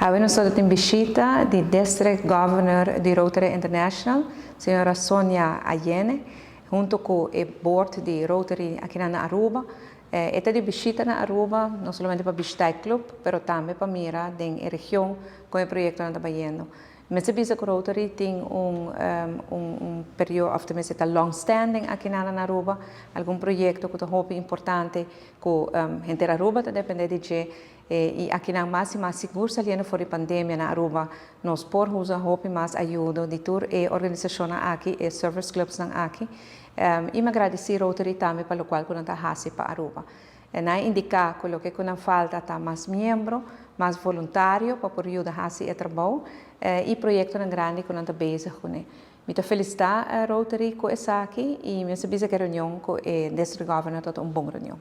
Nós estamos em visita do District Governor de Rotary International, senhora Sonia Ayene, junto com o board de Rotary aqui na Aruba. Esta de visita na Aruba, não somente para visitar o clube, mas também para mirar na região com o projeto que está fazendo. Mas se bisa que Rotary tem período, optimamente está long-standing aqui na Aruba, algum projeto que é importante que a gente da Aruba depende de e aqui na máxima seguro saliendo fora da pandemia na Aruba, nós por usar mais ajuda de toda a organização aqui, e service clubs aqui, e me agradecer Rotary também pelo qual que não está fazendo para Aruba. Na indicar que não falta tá mais membro, mais voluntário para poder ajudar a fazer o trabalho e projeto grande que não está bezig com ele. Muito felicitar Rotary com essa aqui e me sabia que a reunião com o District Governor é uma boa reunião.